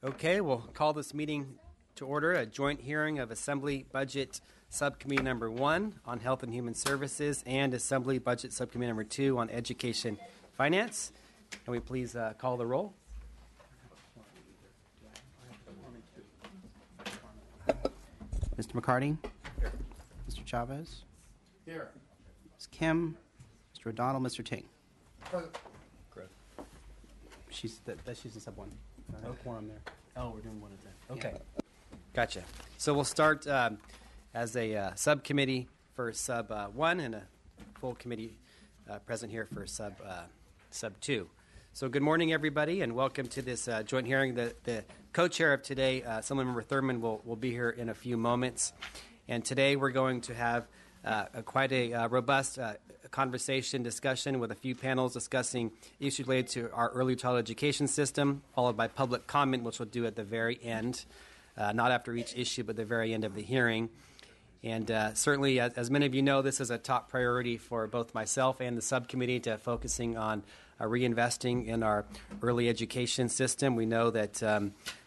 Okay, we'll call this meeting to order, a joint hearing of Assembly Budget Subcommittee Number 1 on Health and Human Services and Assembly Budget Subcommittee Number 2 on Education Finance. Can we please call the roll? Mr. McCarty? Here. Mr. Chavez? Here. Ms. Kim? Mr. O'Donnell? Mr. Ting? Present. She's in sub one. No quorum there. Oh, we're doing one at a time. Okay. Gotcha. So we'll start as a subcommittee for sub 1 and a full committee present here for sub 2. So good morning, everybody, and welcome to this joint hearing. The co-chair of today, Assemblymember Thurman, will be here in a few moments. And today we're going to have quite a robust conversation, discussion with a few panels discussing issues related to our early childhood education system, followed by public comment, which we'll do at the very end, not after each issue, but the very end of the hearing. And certainly, as many of you know, this is a top priority for both myself and the subcommittee to focusing on reinvesting in our early education system. We know that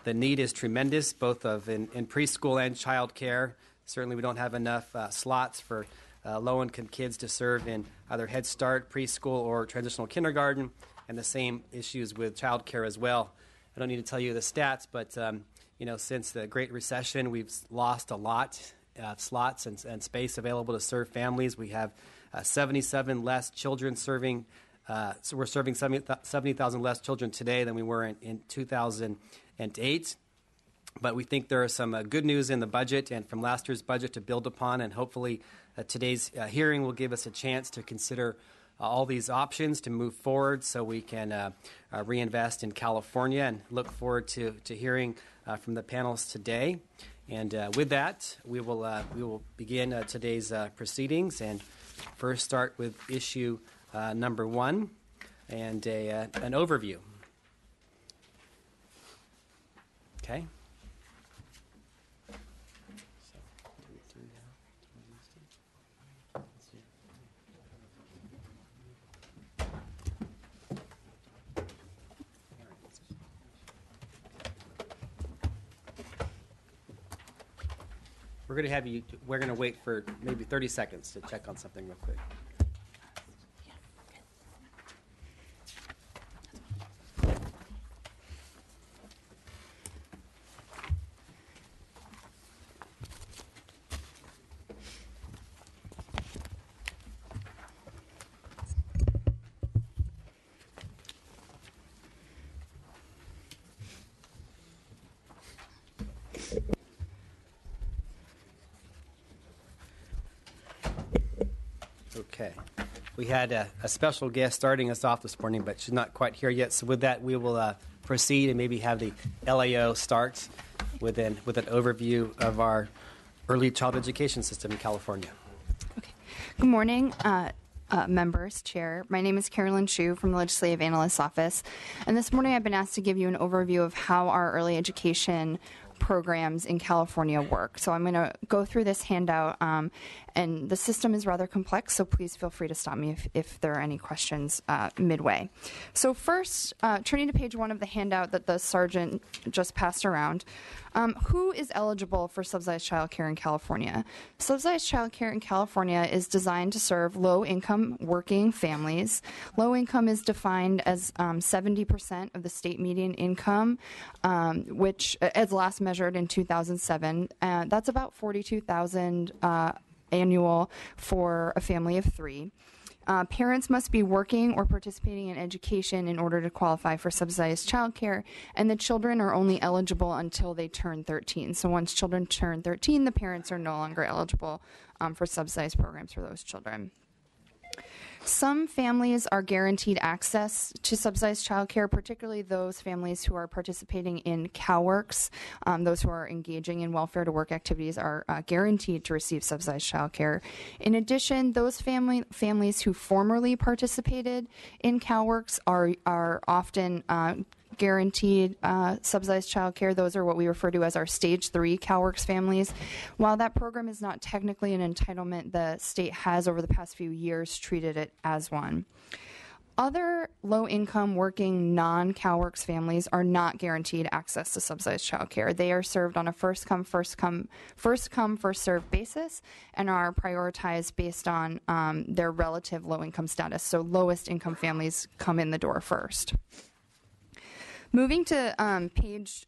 the need is tremendous, both in preschool and child care. Certainly, we don't have enough slots for low-income kids to serve in either Head Start, preschool, or transitional kindergarten, and the same issues with child care as well. I don't need to tell you the stats, but since the Great Recession, we've lost a lot of slots and space available to serve families. We have 77 less children serving. So we're serving 70,000 less children today than we were in 2008. But we think there is some good news in the budget and from last year's budget to build upon, and hopefully today's hearing will give us a chance to consider all these options to move forward so we can reinvest in California, and look forward to hearing from the panels today. And with that, we will begin today's proceedings, and first start with issue number 1 and an overview. Okay. We're going to wait for maybe 30 seconds to check on something real quick. Okay. We had a special guest starting us off this morning, but she's not quite here yet. So with that, we will proceed and maybe have the LAO start with an overview of our early childhood education system in California. Okay. Good morning, members, Chair. My name is Carolyn Chu from the Legislative Analyst's Office. And this morning I've been asked to give you an overview of how our early education programs in California work. So I'm going to go through this handout, and the system is rather complex, so please feel free to stop me if there are any questions midway. So first, turning to page 1 of the handout that the sergeant just passed around, who is eligible for subsidized child care in California? Subsidized child care in California is designed to serve low-income working families. Low income is defined as 70% of the state median income, which, as last measured in 2007, that's about $42,000 annual for a family of 3. Parents must be working or participating in education in order to qualify for subsidized childcare, and the children are only eligible until they turn 13. So once children turn 13, the parents are no longer eligible for subsidized programs for those children. Some families are guaranteed access to subsidized childcare, particularly those families who are participating in CalWORKs. Those who are engaging in welfare to work activities are guaranteed to receive subsidized childcare. In addition, those families who formerly participated in CalWORKs are often guaranteed subsidized childcare. Those are what we refer to as our Stage 3 CalWORKs families. While that program is not technically an entitlement, the state has over the past few years treated it as one. Other low-income working non-CalWORKs families are not guaranteed access to subsidized childcare. They are served on a first-come, first-served basis and are prioritized based on their relative low-income status. So lowest-income families come in the door first. Moving to page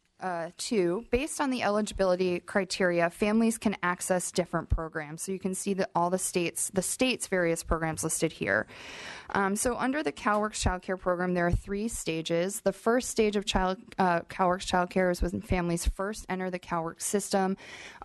2, based on the eligibility criteria, families can access different programs. So you can see that all the states' various programs listed here. So under the CalWORKs Child Care Program, there are 3 stages. The first stage of CalWORKs Child Care is when families first enter the CalWORKs system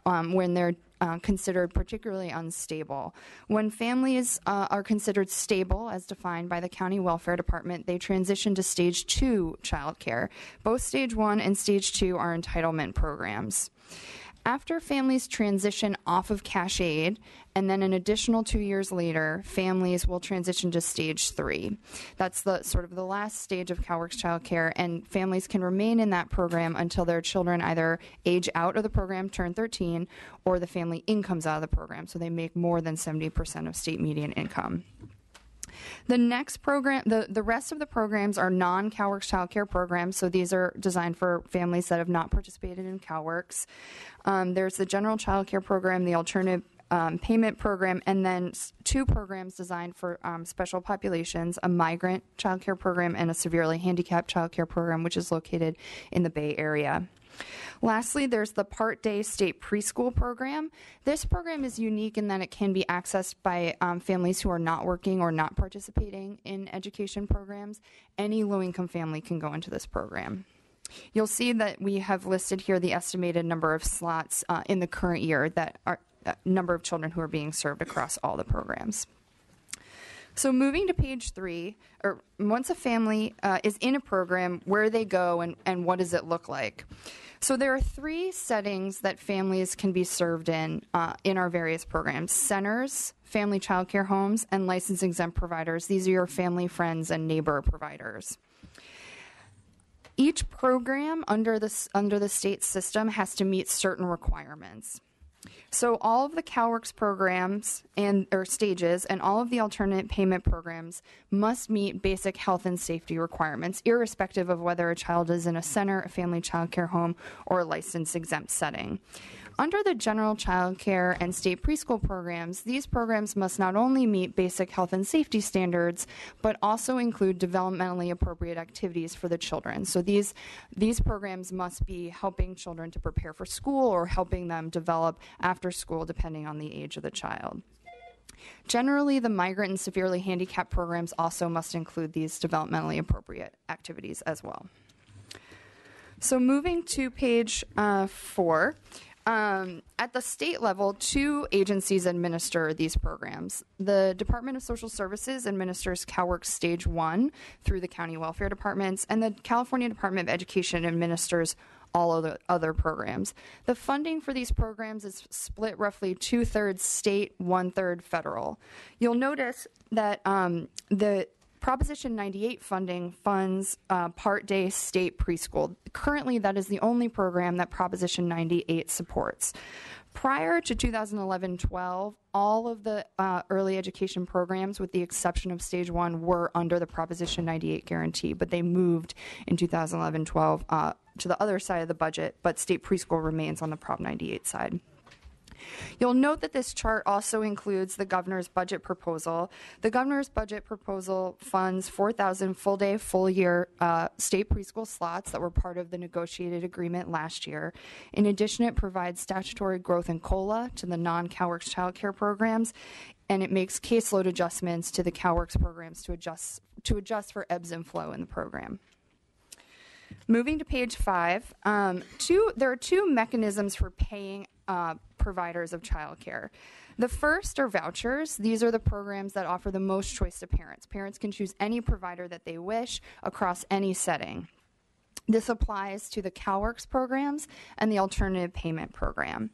when they're considered particularly unstable. When families are considered stable, as defined by the County Welfare Department, they transition to Stage 2 child care. Both Stage 1 and Stage 2 are entitlement programs. After families transition off of cash aid, and then an additional 2 years later, families will transition to Stage 3. That's the sort of the last stage of CalWORKs Child Care, and families can remain in that program until their children either age out of the program, turn 13, or the family income's out of the program, so they make more than 70% of state median income. The next program, the rest of the programs are non-CalWORKs Child Care programs, so these are designed for families that have not participated in CalWORKs. There's the General Child Care Program, the Alternative Payment Program, and then 2 programs designed for special populations, a Migrant Child Care Program and a Severely Handicapped Child Care Program, which is located in the Bay Area. Lastly, there's the Part Day State Preschool Program. This program is unique in that it can be accessed by families who are not working or not participating in education programs. Any low-income family can go into this program. You'll see that we have listed here the estimated number of slots in the current year that are number of children who are being served across all the programs. So moving to page 3, or once a family is in a program, where they go and what does it look like? So there are 3 settings that families can be served in our various programs: centers, family child care homes, and license exempt providers. These are your family, friends, and neighbor providers. Each program under the state system has to meet certain requirements. So all of the CalWORKs programs or stages and all of the alternate payment programs must meet basic health and safety requirements, irrespective of whether a child is in a center, a family child care home, or a license exempt setting. Under the general child care and state preschool programs, these programs must not only meet basic health and safety standards, but also include developmentally appropriate activities for the children. So these programs must be helping children to prepare for school or helping them develop after school, depending on the age of the child. Generally, the migrant and severely handicapped programs also must include these developmentally appropriate activities as well. So moving to page 4. At the state level, 2 agencies administer these programs. The Department of Social Services administers CalWORKs Stage 1 through the county welfare departments, and the California Department of Education administers all of the other programs. The funding for these programs is split roughly 2/3 state, 1/3 federal. You'll notice that the Proposition 98 funding funds Part Day State Preschool. Currently, that is the only program that Proposition 98 supports. Prior to 2011-12, all of the early education programs, with the exception of Stage 1, were under the Proposition 98 guarantee, but they moved in 2011-12 to the other side of the budget, but state preschool remains on the Prop 98 side. You'll note that this chart also includes the governor's budget proposal. The governor's budget proposal funds 4,000 full-day, full-year state preschool slots that were part of the negotiated agreement last year. In addition, it provides statutory growth in COLA to the non-CalWORKs child care programs, and it makes caseload adjustments to the CalWORKs programs to adjust for ebbs and flow in the program. Moving to page 5, there are 2 mechanisms for paying providers of childcare. The first are vouchers. These are the programs that offer the most choice to parents. Parents can choose any provider that they wish across any setting. This applies to the CalWORKs programs and the Alternative Payment Program.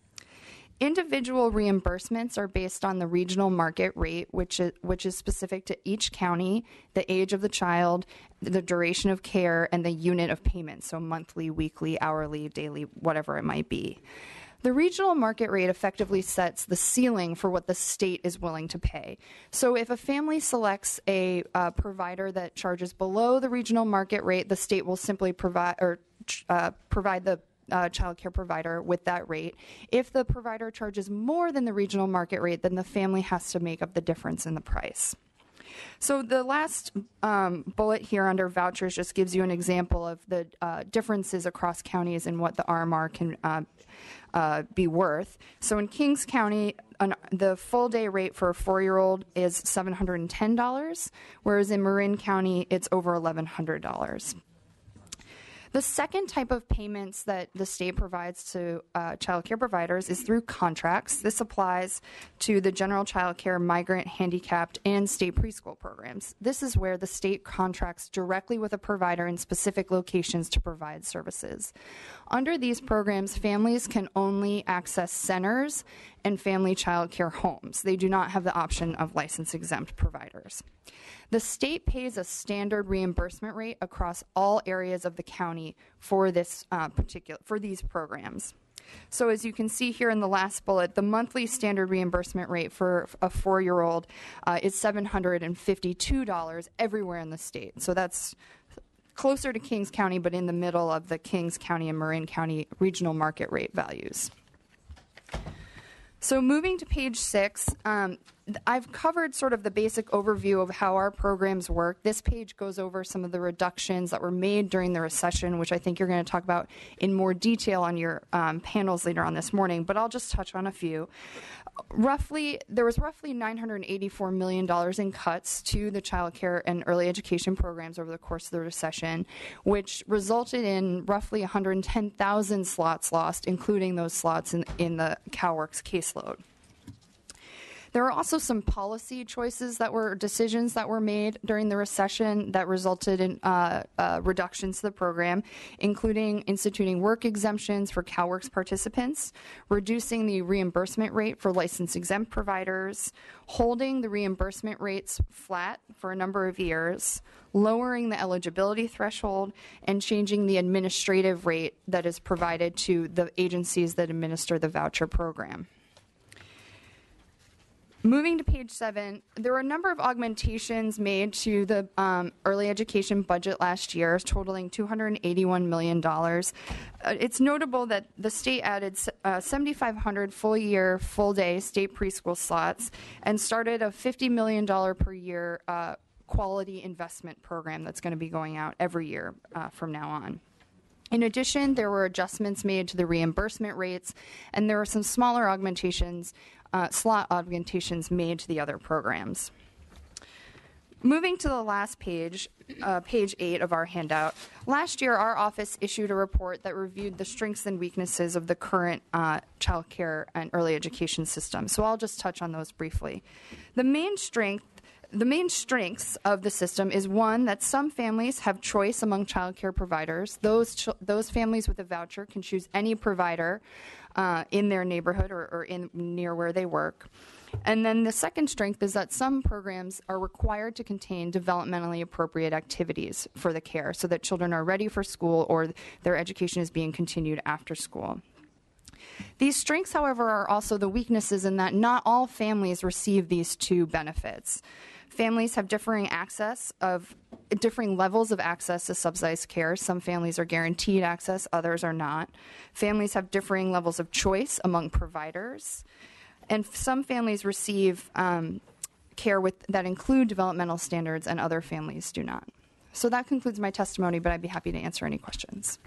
Individual reimbursements are based on the regional market rate, which is specific to each county, the age of the child, the duration of care, and the unit of payment, so monthly, weekly, hourly, daily, whatever it might be. The regional market rate effectively sets the ceiling for what the state is willing to pay. So if a family selects a provider that charges below the regional market rate, the state will simply provide the child care provider with that rate. If the provider charges more than the regional market rate, then the family has to make up the difference in the price. So the last bullet here under vouchers just gives you an example of the differences across counties and what the RMR can be worth. So in Kings County, the full day rate for a 4-year-old is $710, whereas in Marin County, it's over $1,100. The second type of payments that the state provides to child care providers is through contracts. This applies to the general child care, migrant, handicapped, and state preschool programs. This is where the state contracts directly with a provider in specific locations to provide services. Under these programs, families can only access centers and family child care homes. They do not have the option of license-exempt providers. The state pays a standard reimbursement rate across all areas of the county for this for these programs. So as you can see here in the last bullet, the monthly standard reimbursement rate for a 4-year-old is $752 everywhere in the state. So that's closer to Kings County, but in the middle of the Kings County and Marin County regional market rate values. So moving to page 6, I've covered sort of the basic overview of how our programs work. This page goes over some of the reductions that were made during the recession, which I think you're going to talk about in more detail on your panels later on this morning, but I'll just touch on a few. There was roughly $984 million in cuts to the child care and early education programs over the course of the recession, which resulted in roughly 110,000 slots lost, including those slots in the CalWORKs caseload. There were also some policy decisions that were made during the recession that resulted in reductions to the program, including instituting work exemptions for CalWORKs participants, reducing the reimbursement rate for license-exempt providers, holding the reimbursement rates flat for a number of years, lowering the eligibility threshold, and changing the administrative rate that is provided to the agencies that administer the voucher program. Moving to page 7, there were a number of augmentations made to the early education budget last year, totaling $281 million. It's notable that the state added 7,500 full-year, full-day state preschool slots and started a $50 million per year quality investment program that's going to be going out every year from now on. In addition, there were adjustments made to the reimbursement rates, and there were some smaller augmentations, slot augmentations made to the other programs. Moving to the last page, page 8 of our handout, last year our office issued a report that reviewed the strengths and weaknesses of the current child care and early education system. So I'll just touch on those briefly. The main strengths of the system is, one, that some families have choice among child care providers. Those families with a voucher can choose any provider in their neighborhood or near where they work. And then the second strength is that some programs are required to contain developmentally appropriate activities for the care so that children are ready for school or their education is being continued after school. These strengths, however, are also the weaknesses in that not all families receive these two benefits. Families have differing levels of access to subsidized care. Some families are guaranteed access, others are not. Families have differing levels of choice among providers. And some families receive care that include developmental standards, and other families do not. So that concludes my testimony, but I'd be happy to answer any questions.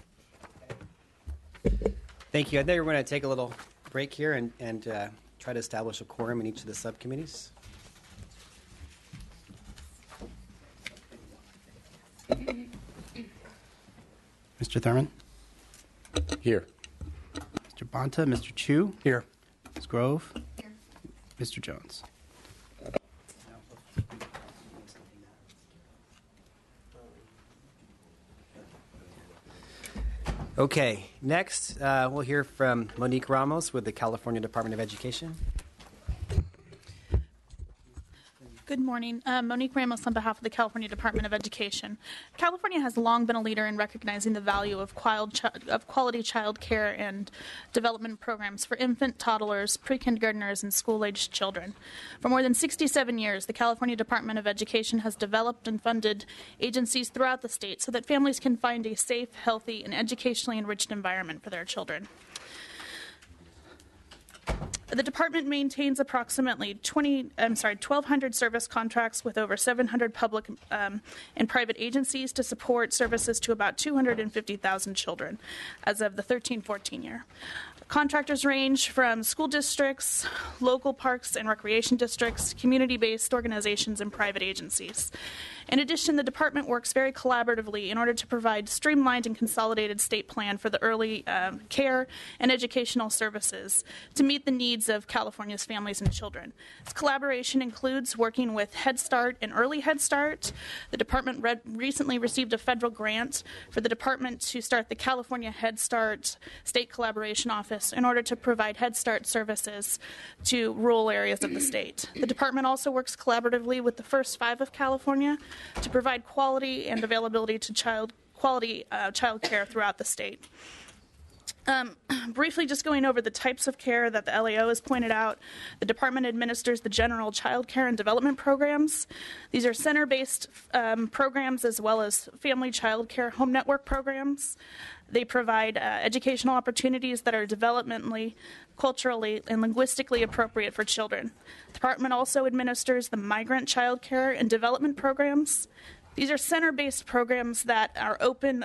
Thank you. I think we're going to take a little break here and try to establish a quorum in each of the subcommittees. Mr. Thurman? Here. Mr. Bonta? Mr. Chu? Here. Ms. Grove? Here. Mr. Jones? Okay, next we'll hear from Monique Ramos with the California Department of Education. Good Good morning. Monique Ramos on behalf of the California Department of Education. California has long been a leader in recognizing the value of quality child care and development programs for infant, toddlers, pre-kindergartners, and school-aged children. For more than 67 years, the California Department of Education has developed and funded agencies throughout the state so that families can find a safe, healthy, and educationally enriched environment for their children. The department maintains approximately 1,200 service contracts with over 700 public and private agencies to support services to about 250,000 children as of the 13-14 year. Contractors range from school districts, local parks and recreation districts, community-based organizations, and private agencies. In addition, the department works very collaboratively in order to provide streamlined and consolidated state plan for the early care and educational services to meet the needs of California's families and children. This collaboration includes working with Head Start and Early Head Start. The department recently received a federal grant for the department to start the California Head Start State Collaboration Office in order to provide Head Start services to rural areas of the state. The department also works collaboratively with the First Five of California to provide quality and availability to child care throughout the state. Briefly, just going over the types of care that the LAO has pointed out, the department administers the general child care and development programs. These are center-based programs as well as family child care home network programs. They provide educational opportunities that are developmentally, culturally, and linguistically appropriate for children. The department also administers the migrant child care and development programs. These are center-based programs that are open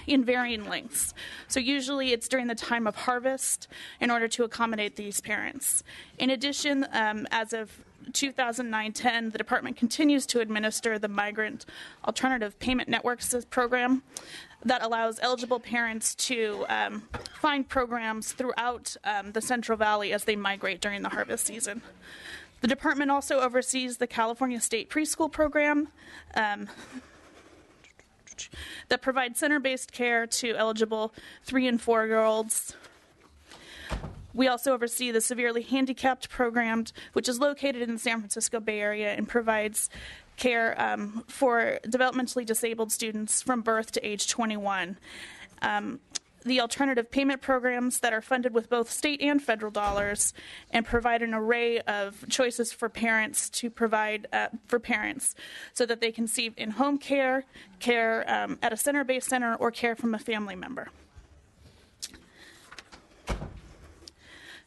in varying lengths. So usually it's during the time of harvest in order to accommodate these parents. In addition, as of 2009-10, the department continues to administer the Migrant Alternative Payment Networks program that allows eligible parents to find programs throughout the Central Valley as they migrate during the harvest season. The department also oversees the California State Preschool Program that provides center-based care to eligible 3- and 4-year-olds. We also oversee the Severely Handicapped Program, which is located in the San Francisco Bay Area and provides care for developmentally disabled students from birth to age 21. The alternative payment programs that are funded with both state and federal dollars and provide an array of choices for parents to provide for parents so that they can receive in-home care, at a center-based center, or care from a family member.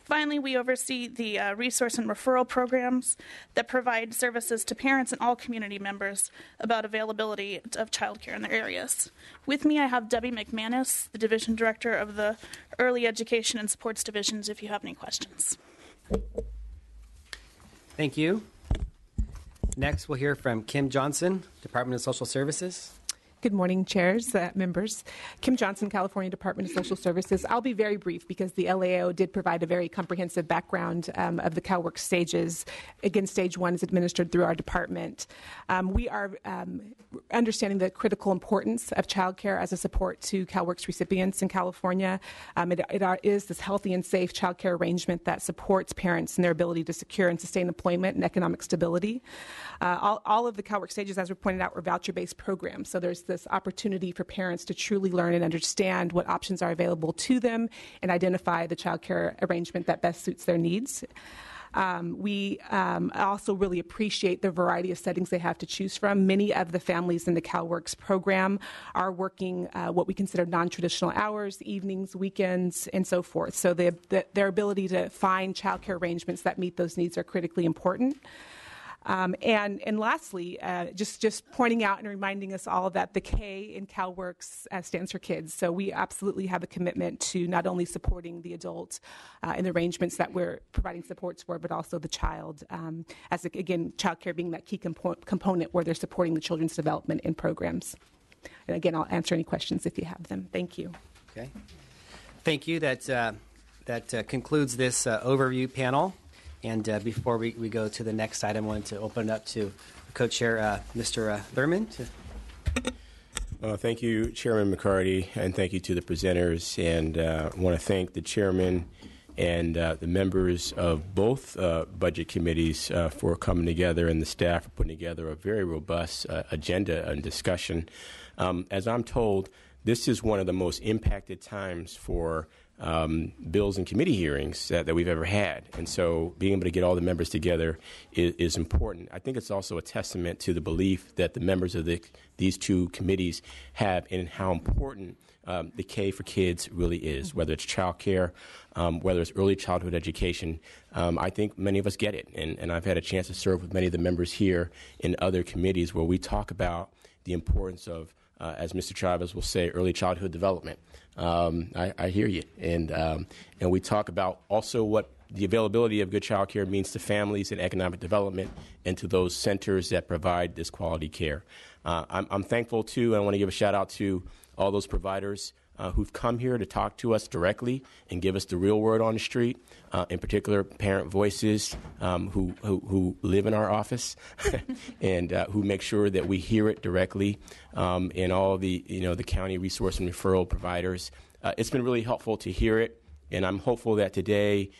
Finally, we oversee the resource and referral programs that provide services to parents and all community members about availability of childcare in their areas. With me, I have Debbie McManus, the Division Director of the Early Education and Supports Divisions, if you have any questions. Thank you. Next, we'll hear from Kim Johnson, Department of Social Services. Good morning, chairs, members. Kim Johnson, California Department of Social Services. I'll be very brief because the LAO did provide a very comprehensive background of the CalWORks stages. Again, stage 1 is administered through our department. We are understanding the critical importance of childcare as a support to CalWORks recipients in California. It is this healthy and safe childcare arrangement that supports parents in their ability to secure and sustain employment and economic stability. All of the CalWORks stages, as we pointed out, were voucher-based programs. So there's this opportunity for parents to truly learn and understand what options are available to them and identify the child care arrangement that best suits their needs. We also really appreciate the variety of settings they have to choose from. Many of the families in the CalWORks program are working what we consider non-traditional hours, evenings, weekends, and so forth. So their ability to find child care arrangements that meet those needs are critically important. And lastly, just pointing out and reminding us all that the K in CalWORks stands for kids. So we absolutely have a commitment to not only supporting the adult in the arrangements that we're providing supports for, but also the child, again, child care being that key component where they're supporting the children's development in programs. And again, I'll answer any questions if you have them. Thank you. Okay. Thank you. That concludes this overview panel. And before we go to the next item, I wanted to open it up to co-chair Mr. Thurman. Thank you, Chairman McCarty, and thank you to the presenters. And I want to thank the chairman and the members of both budget committees for coming together, and the staff for putting together a very robust agenda and discussion. As I'm told, this is one of the most impacted times for bills and committee hearings that we've ever had. And so being able to get all the members together is important. I think it's also a testament to the belief that the members of these two committees have in how important the K for Kids really is, whether it's child care, whether it's early childhood education. I think many of us get it. And I've had a chance to serve with many of the members here in other committees where we talk about the importance of, as Mr. Chavez will say, early childhood development. I hear you. And we talk about also what the availability of good child care means to families and economic development and to those centers that provide this quality care. I'm thankful, too, and I want to give a shout-out to all those providers who've come here to talk to us directly and give us the real word on the street, in particular parent voices who live in our office and who make sure that we hear it directly, and all the county resource and referral providers. It's been really helpful to hear it, and I'm hopeful that today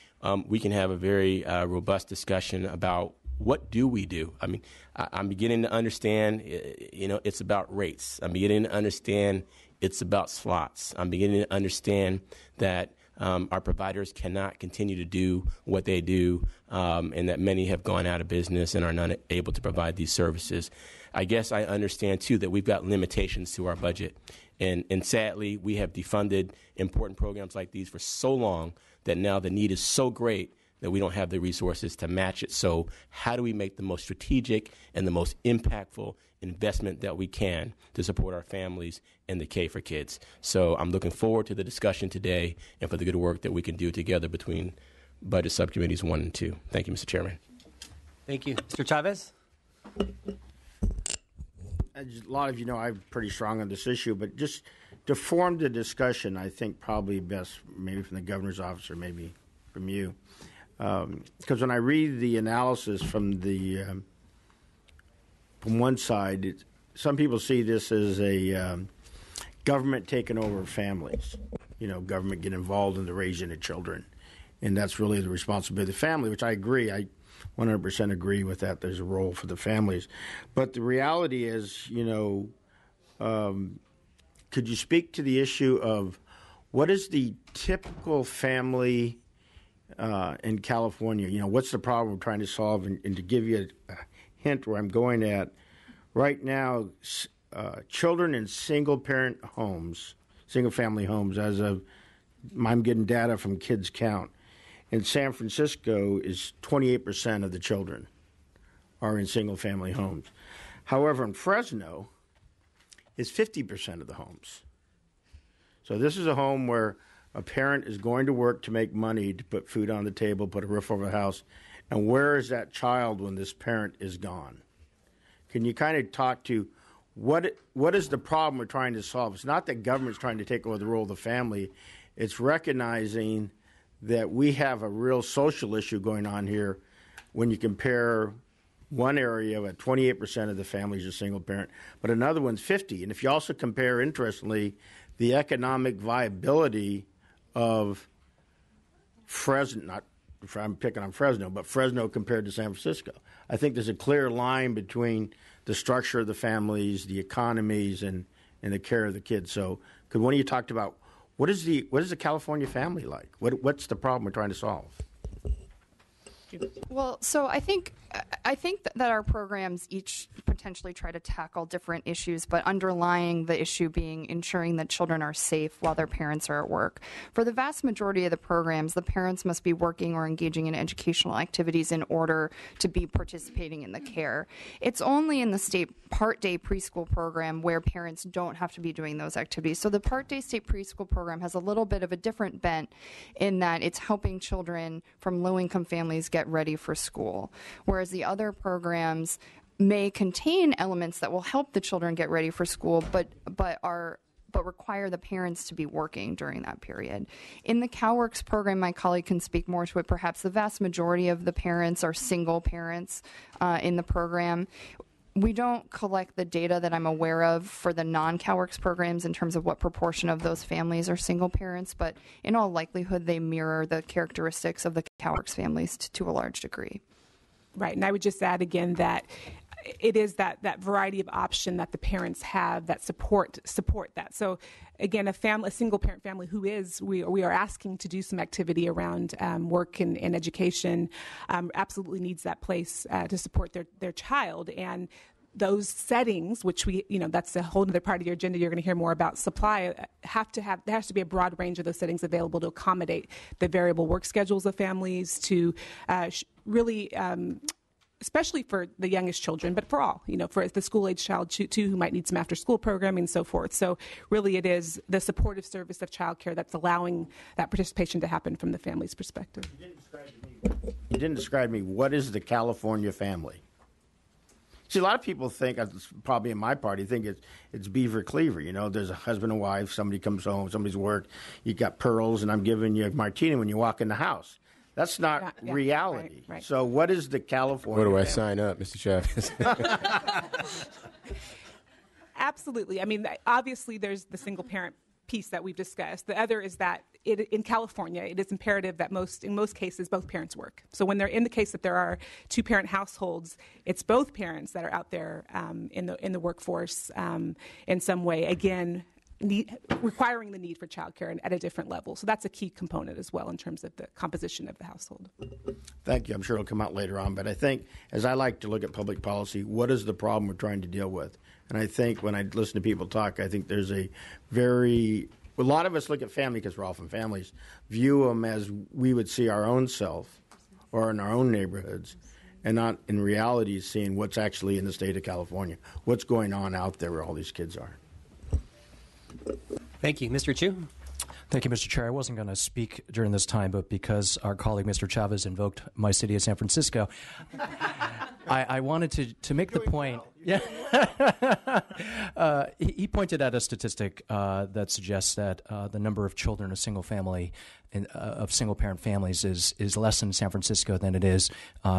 we can have a very robust discussion about what do we do. I mean, I'm beginning to understand, it's about rates. I'm beginning to understand it's about slots. I'm beginning to understand that our providers cannot continue to do what they do, and that many have gone out of business and are not able to provide these services. I guess I understand, too, that we've got limitations to our budget. And sadly, we have defunded important programs like these for so long that now the need is so great that we don't have the resources to match it. So how do we make the most strategic and the most impactful investment that we can to support our families and the K for Kids? So I'm looking forward to the discussion today and for the good work that we can do together between Budget Subcommittees 1 and 2. Thank you, Mr. Chairman. Thank you. Mr. Chavez? As a lot of you know, I'm pretty strong on this issue, but just to form the discussion, I think probably best maybe from the governor's office or maybe from you. Because when I read the analysis from one side, some people see this as a government taking over families. Government getting involved in the raising of children, and that's really the responsibility of the family, which I agree. I 100% agree with that. There's a role for the families. But the reality is, could you speak to the issue of what is the typical family in California? What's the problem we're trying to solve? And to give you a hint where I'm going at, right now, children in single-parent homes, single-family homes, as of I'm getting data from Kids Count, in San Francisco is 28% of the children are in single-family homes. However, in Fresno, it's 50% of the homes. So this is a home where a parent is going to work to make money to put food on the table, put a roof over the house, and where is that child when this parent is gone? Can you kind of talk to what is the problem we're trying to solve? It's not that government's trying to take over the role of the family. It's recognizing that we have a real social issue going on here when you compare one area where 28% of the families are single parent, but another one's 50%. And if you also compare, interestingly, the economic viability of Fresno, I'm picking on Fresno, but Fresno compared to San Francisco, I think there's a clear line between the structure of the families, the economies, and the care of the kids. So could one of you talked about what is the California family like? What's the problem we're trying to solve? Well, so I think that our programs each potentially try to tackle different issues, but underlying the issue being ensuring that children are safe while their parents are at work. For the vast majority of the programs, the parents must be working or engaging in educational activities in order to be participating in the care. It's only in the state Part Day preschool program where parents don't have to be doing those activities. So the Part Day state preschool program has a little bit of a different bent in that it's helping children from low-income families get ready for school, whereas the other programs may contain elements that will help the children get ready for school, but require the parents to be working during that period. In the CalWORKS program, my colleague can speak more to it. Perhaps the vast majority of the parents are single parents in the program. we don't collect the data that I'm aware of for the non-CalWORKs programs in terms of what proportion of those families are single parents, but in all likelihood, they mirror the characteristics of the CalWORKs families to a large degree. Right, and I would just add again that it is that variety of option that the parents have that support that. So again, a single parent family we are asking to do some activity around work and education absolutely needs that place to support their child. And those settings, which that's a whole other part of your agenda you're going to hear more about supply, there has to be a broad range of those settings available to accommodate the variable work schedules of families, to really especially for the youngest children, but for all, for the school-age child too, who might need some after-school programming and so forth. So really it is the supportive service of childcare that's allowing that participation to happen from the family's perspective. You didn't describe to me, what is the California family? See, a lot of people think, probably in my party, think it's Beaver Cleaver. There's a husband and wife, somebody comes home, somebody's worked, you got pearls, and I'm giving you a martini when you walk in the house. That's not reality. Right. So what is the California Where do I family? sign up, Mr. Chavez? Absolutely. I mean, obviously there's the single parent piece that we've discussed. The other is that in California, it is imperative that in most cases, both parents work. So when they're in the case that there are two-parent households, it's both parents that are out there in the workforce in some way. Again, requiring the need for childcare at a different level. So that's a key component as well in terms of the composition of the household. Thank you. I'm sure it'll come out later on. But I think, as I like to look at public policy, what is the problem we're trying to deal with? And I think when I listen to people talk, I think there's a lot of us look at family, because we're all from families, view them as we would see our own self or in our own neighborhoods, and not in reality seeing what's actually in the state of California, what's going on out there where all these kids are. Thank you. Mr. Chu? Thank you, Mr. Chair. I wasn't going to speak during this time, but because our colleague, Mr. Chavez, invoked my city of San Francisco, I wanted to make the point. Yeah. He pointed out a statistic that suggests that the number of children of single-parent families is less in San Francisco than it is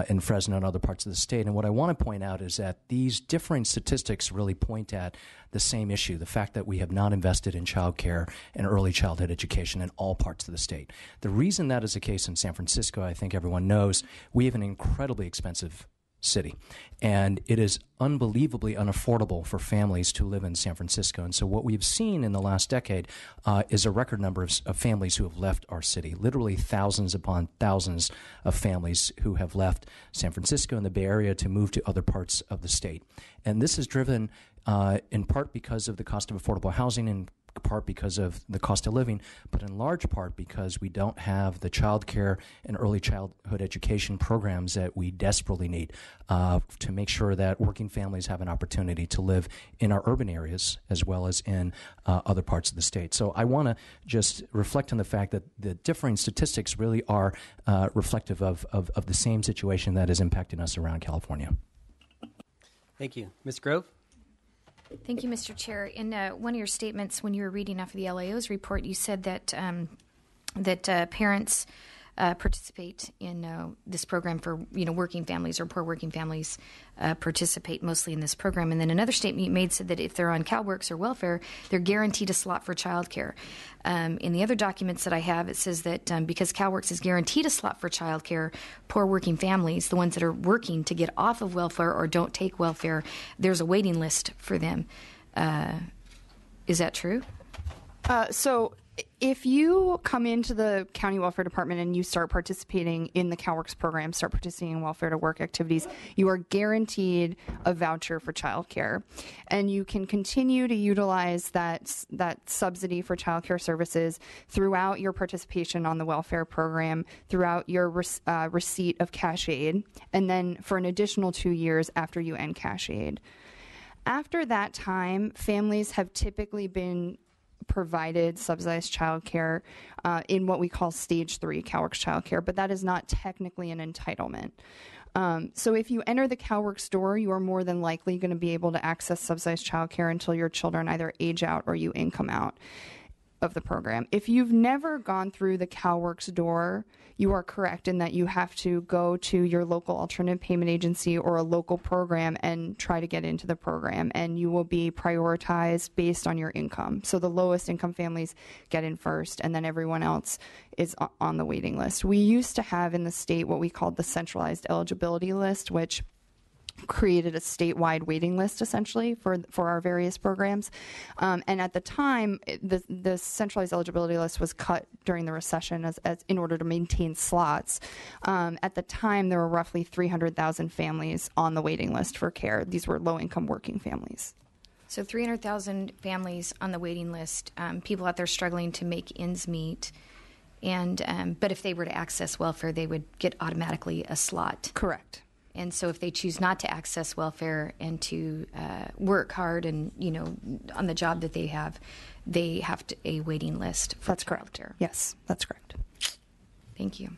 in Fresno and other parts of the state. And what I want to point out is that these differing statistics really point at the same issue, the fact that we have not invested in child care and early childhood education in all parts of the state. The reason that is the case in San Francisco, I think everyone knows, we have an incredibly expensive city, and it is unbelievably unaffordable for families to live in San Francisco. And so what we've seen in the last decade is a record number of families who have left our city, literally thousands upon thousands of families who have left San Francisco and the Bay Area to move to other parts of the state. And this is driven in part because of the cost of affordable housing, in part because of the cost of living, but in large part because we don't have the child care and early childhood education programs that we desperately need to make sure that working families have an opportunity to live in our urban areas as well as in other parts of the state. So I want to just reflect on the fact that the differing statistics really are reflective of the same situation that is impacting us around California. Thank you. Ms. Grove? Thank you, Mr. Chair. In one of your statements when you were reading off of the LAO's report, you said that parents participate in this program for working families, or poor working families participate mostly in this program. And then another statement you made said that if they're on CalWORKs or welfare, they're guaranteed a slot for childcare. In the other documents that I have, it says that because CalWORKs is guaranteed a slot for childcare, poor working families, the ones that are working to get off of welfare or don't take welfare, there's a waiting list for them. Is that true? So if you come into the county welfare department and you start participating in the CalWORKs program, start participating in welfare to work activities, you are guaranteed a voucher for childcare, and you can continue to utilize that subsidy for childcare services throughout your participation on the welfare program, throughout your receipt of cash aid, and then for an additional 2 years after you end cash aid. After that time, families have typically been provided subsidized childcare in what we call Stage 3 CalWORKs childcare, but that is not technically an entitlement. So if you enter the CalWORKs door, you are more than likely going to be able to access subsidized childcare until your children either age out or you income out. of the program. If you've never gone through the CalWORKS door, you are correct in that you have to go to your local alternative payment agency or a local program and try to get into the program, and you will be prioritized based on your income. So the lowest income families get in first, and then everyone else is on the waiting list. We used to have in the state what we called the centralized eligibility list, which created a statewide waiting list essentially for our various programs. And at the time, the centralized eligibility list was cut during the recession as in order to maintain slots. At the time, there were roughly 300,000 families on the waiting list for care. These were low-income working families. So 300,000 families on the waiting list, people out there struggling to make ends meet. And but if they were to access welfare, they would get automatically a slot. Correct. And so if they choose not to access welfare and to work hard and, on the job that they have a waiting list for That's correct. childcare. Yes, that's correct. Thank you.